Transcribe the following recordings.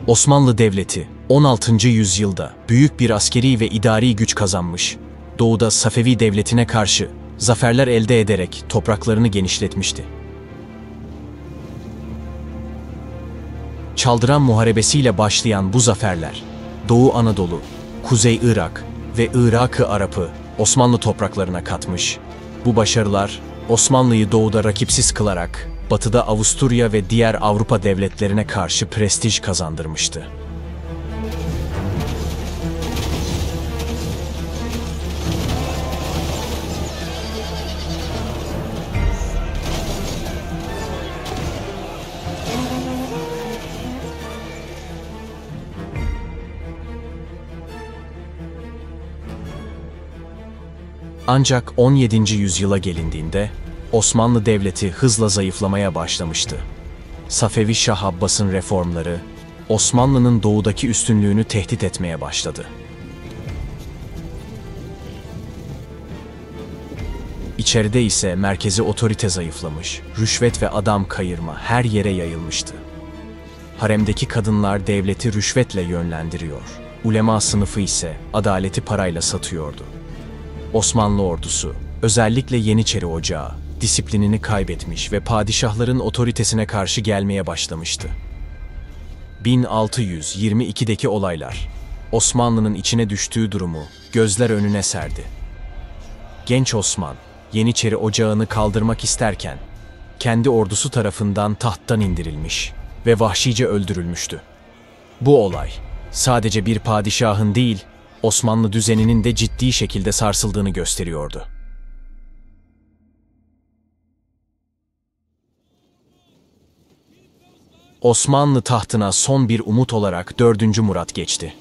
Osmanlı Devleti 16. yüzyılda büyük bir askeri ve idari güç kazanmış, doğuda Safevi Devleti'ne karşı zaferler elde ederek topraklarını genişletmişti. Çaldıran Muharebesi'yle başlayan bu zaferler, Doğu Anadolu, Kuzey Irak ve Irak-ı Arap'ı Osmanlı topraklarına katmış. Bu başarılar, Osmanlı'yı doğuda rakipsiz kılarak, batıda Avusturya ve diğer Avrupa devletlerine karşı prestij kazandırmıştı. Ancak 17. yüzyıla gelindiğinde Osmanlı Devleti hızla zayıflamaya başlamıştı. Safevi Şah Abbas'ın reformları Osmanlı'nın doğudaki üstünlüğünü tehdit etmeye başladı. İçeride ise merkezi otorite zayıflamış, rüşvet ve adam kayırma her yere yayılmıştı. Haremdeki kadınlar devleti rüşvetle yönlendiriyor, ulema sınıfı ise adaleti parayla satıyordu. Osmanlı ordusu, özellikle Yeniçeri Ocağı, disiplinini kaybetmiş ve padişahların otoritesine karşı gelmeye başlamıştı. 1622'deki olaylar, Osmanlı'nın içine düştüğü durumu gözler önüne serdi. Genç Osman, Yeniçeri Ocağı'nı kaldırmak isterken, kendi ordusu tarafından tahttan indirilmiş ve vahşice öldürülmüştü. Bu olay, sadece bir padişahın değil, Osmanlı düzeninin de ciddi şekilde sarsıldığını gösteriyordu. Osmanlı tahtına son bir umut olarak 4. Murat geçti.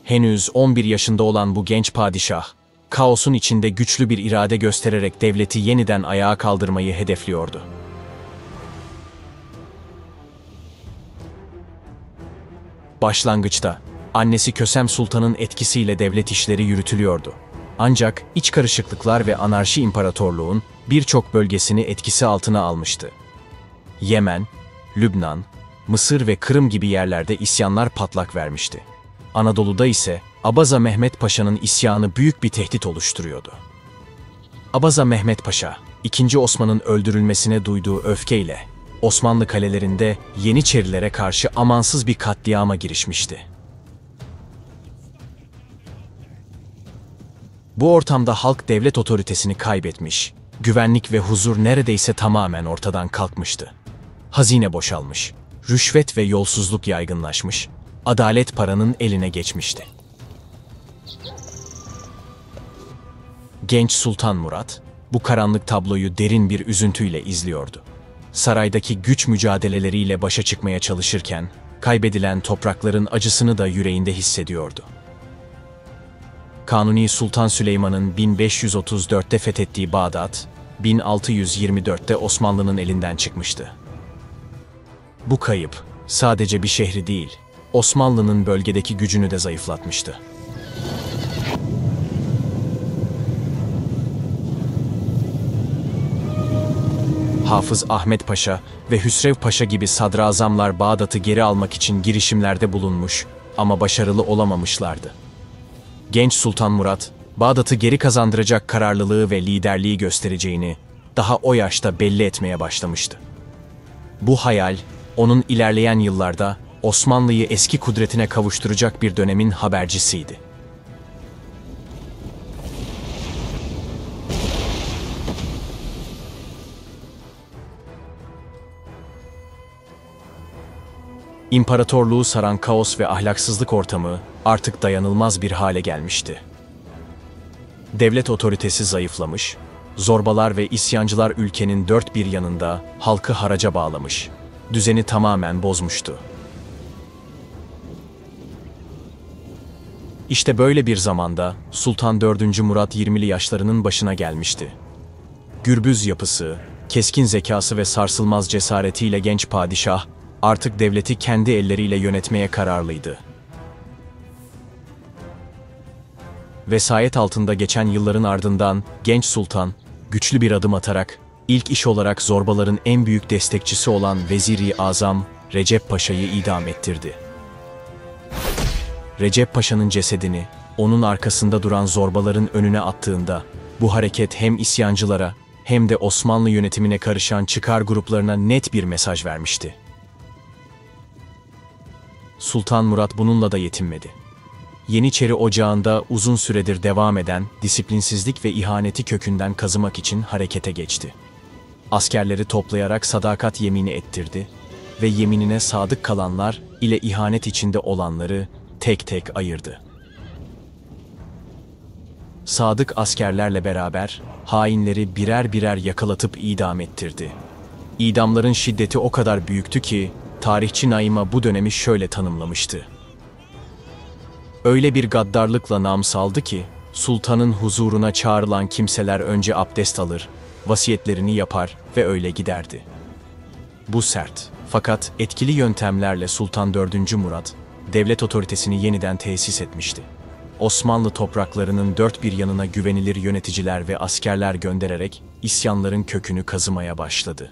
Henüz 11 yaşında olan bu genç padişah, kaosun içinde güçlü bir irade göstererek devleti yeniden ayağa kaldırmayı hedefliyordu. Başlangıçta, annesi Kösem Sultan'ın etkisiyle devlet işleri yürütülüyordu. Ancak iç karışıklıklar ve anarşi imparatorluğun birçok bölgesini etkisi altına almıştı. Yemen, Lübnan, Mısır ve Kırım gibi yerlerde isyanlar patlak vermişti. Anadolu'da ise Abaza Mehmet Paşa'nın isyanı büyük bir tehdit oluşturuyordu. Abaza Mehmet Paşa, II. Osman'ın öldürülmesine duyduğu öfkeyle Osmanlı kalelerinde Yeniçerilere karşı amansız bir katliama girişmişti. Bu ortamda halk devlet otoritesini kaybetmiş, güvenlik ve huzur neredeyse tamamen ortadan kalkmıştı. Hazine boşalmış, rüşvet ve yolsuzluk yaygınlaşmış, adalet paranın eline geçmişti. Genç Sultan Murat, bu karanlık tabloyu derin bir üzüntüyle izliyordu. Saraydaki güç mücadeleleriyle başa çıkmaya çalışırken, kaybedilen toprakların acısını da yüreğinde hissediyordu. Kanuni Sultan Süleyman'ın 1534'te fethettiği Bağdat, 1624'te Osmanlı'nın elinden çıkmıştı. Bu kayıp, sadece bir şehri değil, Osmanlı'nın bölgedeki gücünü de zayıflatmıştı. Hafız Ahmet Paşa ve Hüsrev Paşa gibi sadrazamlar Bağdat'ı geri almak için girişimlerde bulunmuş ama başarılı olamamışlardı. Genç Sultan Murat, Bağdat'ı geri kazandıracak kararlılığı ve liderliği göstereceğini daha o yaşta belli etmeye başlamıştı. Bu hayal, onun ilerleyen yıllarda Osmanlı'yı eski kudretine kavuşturacak bir dönemin habercisiydi. İmparatorluğu saran kaos ve ahlaksızlık ortamı artık dayanılmaz bir hale gelmişti. Devlet otoritesi zayıflamış, zorbalar ve isyancılar ülkenin dört bir yanında halkı haraca bağlamış, düzeni tamamen bozmuştu. İşte böyle bir zamanda Sultan 4. Murat 20'li yaşlarının başına gelmişti. Gürbüz yapısı, keskin zekası ve sarsılmaz cesaretiyle genç padişah, artık devleti kendi elleriyle yönetmeye kararlıydı. Vesayet altında geçen yılların ardından genç sultan, güçlü bir adım atarak, ilk iş olarak zorbaların en büyük destekçisi olan Vezir-i Azam Recep Paşa'yı idam ettirdi. Recep Paşa'nın cesedini onun arkasında duran zorbaların önüne attığında, bu hareket hem isyancılara hem de Osmanlı yönetimine karışan çıkar gruplarına net bir mesaj vermişti. Sultan Murat bununla da yetinmedi. Yeniçeri Ocağı'nda uzun süredir devam eden disiplinsizlik ve ihaneti kökünden kazımak için harekete geçti. Askerleri toplayarak sadakat yemini ettirdi ve yeminine sadık kalanlar ile ihanet içinde olanları tek tek ayırdı. Sadık askerlerle beraber hainleri birer birer yakalatıp idam ettirdi. İdamların şiddeti o kadar büyüktü ki tarihçi Naima bu dönemi şöyle tanımlamıştı. Öyle bir gaddarlıkla nam saldı ki sultanın huzuruna çağrılan kimseler önce abdest alır, vasiyetlerini yapar ve öyle giderdi. Bu sert fakat etkili yöntemlerle Sultan 4. Murat devlet otoritesini yeniden tesis etmişti. Osmanlı topraklarının dört bir yanına güvenilir yöneticiler ve askerler göndererek isyanların kökünü kazımaya başladı.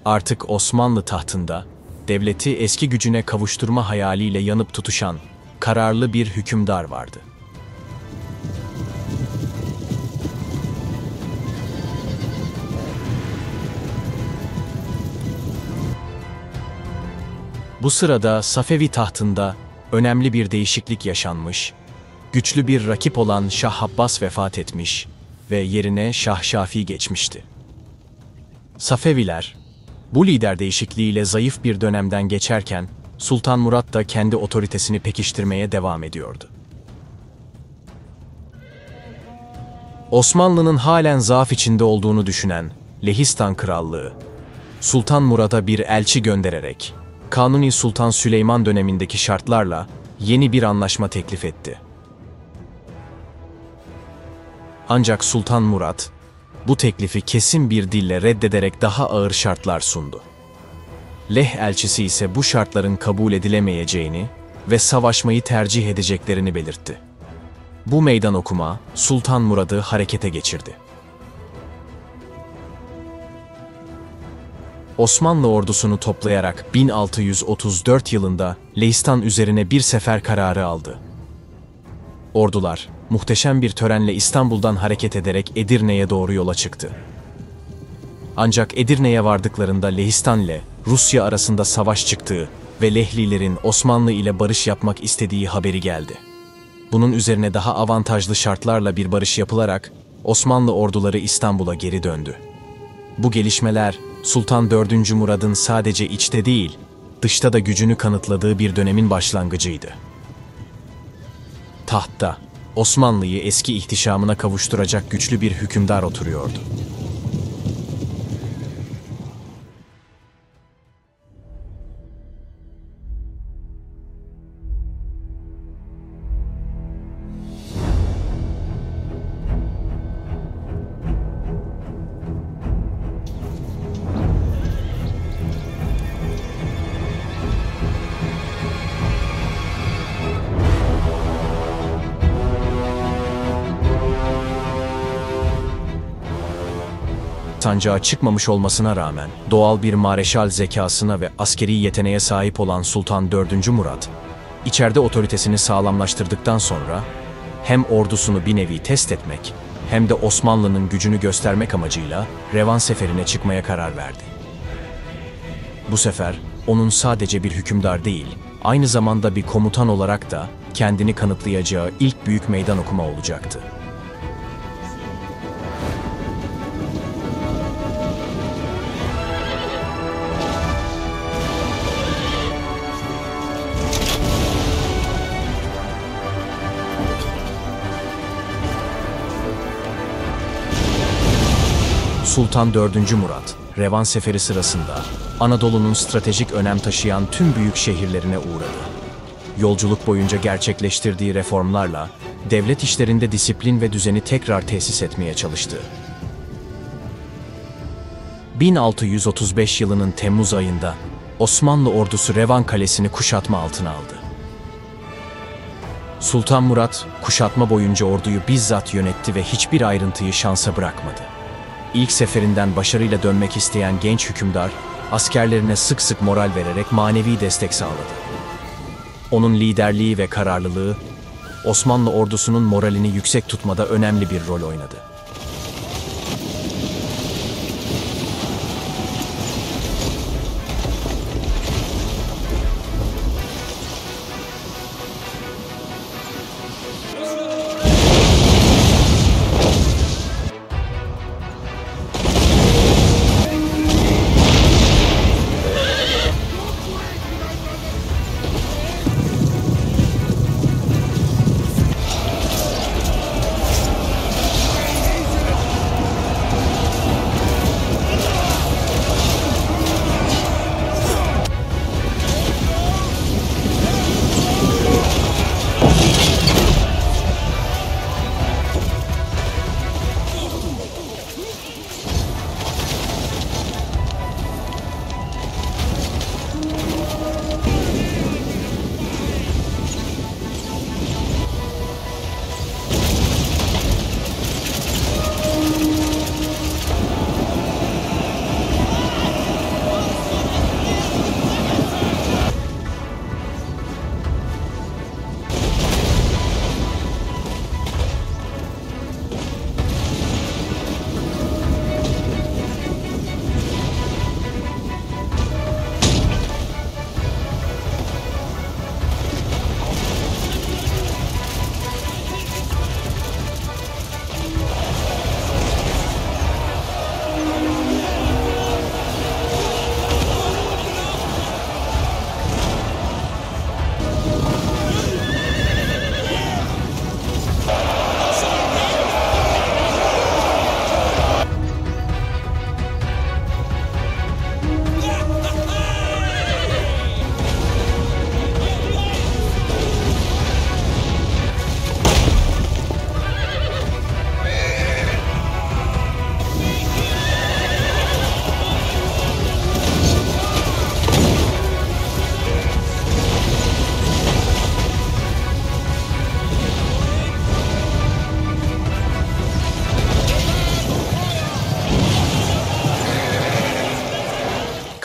Artık Osmanlı tahtında devleti eski gücüne kavuşturma hayaliyle yanıp tutuşan kararlı bir hükümdar vardı. Bu sırada Safevi tahtında önemli bir değişiklik yaşanmış, güçlü bir rakip olan Şah Abbas vefat etmiş ve yerine Şah Şafii geçmişti. Safeviler, bu lider değişikliğiyle zayıf bir dönemden geçerken, Sultan Murat da kendi otoritesini pekiştirmeye devam ediyordu. Osmanlı'nın halen zaaf içinde olduğunu düşünen Lehistan Krallığı, Sultan Murat'a bir elçi göndererek, Kanuni Sultan Süleyman dönemindeki şartlarla yeni bir anlaşma teklif etti. Ancak Sultan Murat, bu teklifi kesin bir dille reddederek daha ağır şartlar sundu. Leh elçisi ise bu şartların kabul edilemeyeceğini ve savaşmayı tercih edeceklerini belirtti. Bu meydan okuma Sultan Murad'ı harekete geçirdi. Osmanlı ordusunu toplayarak 1634 yılında Lehistan üzerine bir sefer kararı aldı. Ordular muhteşem bir törenle İstanbul'dan hareket ederek Edirne'ye doğru yola çıktı. Ancak Edirne'ye vardıklarında Lehistan ile Rusya arasında savaş çıktığı ve Lehlilerin Osmanlı ile barış yapmak istediği haberi geldi. Bunun üzerine daha avantajlı şartlarla bir barış yapılarak Osmanlı orduları İstanbul'a geri döndü. Bu gelişmeler Sultan 4. Murad'ın sadece içte değil, dışta da gücünü kanıtladığı bir dönemin başlangıcıydı. Tahtta Osmanlı'yı eski ihtişamına kavuşturacak güçlü bir hükümdar oturuyordu. Sancağa çıkmamış olmasına rağmen doğal bir mareşal zekasına ve askeri yeteneğe sahip olan Sultan 4. Murat, içeride otoritesini sağlamlaştırdıktan sonra hem ordusunu bir nevi test etmek hem de Osmanlı'nın gücünü göstermek amacıyla Revan seferine çıkmaya karar verdi. Bu sefer onun sadece bir hükümdar değil, aynı zamanda bir komutan olarak da kendini kanıtlayacağı ilk büyük meydan okuma olacaktı. Sultan 4. Murat, Revan Seferi sırasında Anadolu'nun stratejik önem taşıyan tüm büyük şehirlerine uğradı. Yolculuk boyunca gerçekleştirdiği reformlarla devlet işlerinde disiplin ve düzeni tekrar tesis etmeye çalıştı. 1635 yılının Temmuz ayında Osmanlı ordusu Revan Kalesi'ni kuşatma altına aldı. Sultan Murat, kuşatma boyunca orduyu bizzat yönetti ve hiçbir ayrıntıyı şansa bırakmadı. İlk seferinden başarıyla dönmek isteyen genç hükümdar, askerlerine sık sık moral vererek manevi destek sağladı. Onun liderliği ve kararlılığı, Osmanlı ordusunun moralini yüksek tutmada önemli bir rol oynadı.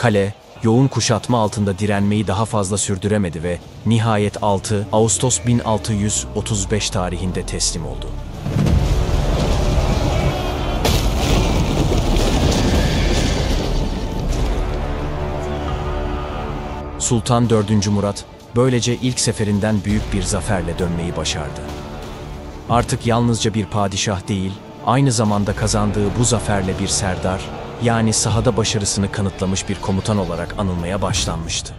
Kale, yoğun kuşatma altında direnmeyi daha fazla sürdüremedi ve nihayet 6 Ağustos 1635 tarihinde teslim oldu. Sultan 4. Murat, böylece ilk seferinden büyük bir zaferle dönmeyi başardı. Artık yalnızca bir padişah değil, aynı zamanda kazandığı bu zaferle bir serdar, yani sahada başarısını kanıtlamış bir komutan olarak anılmaya başlanmıştı.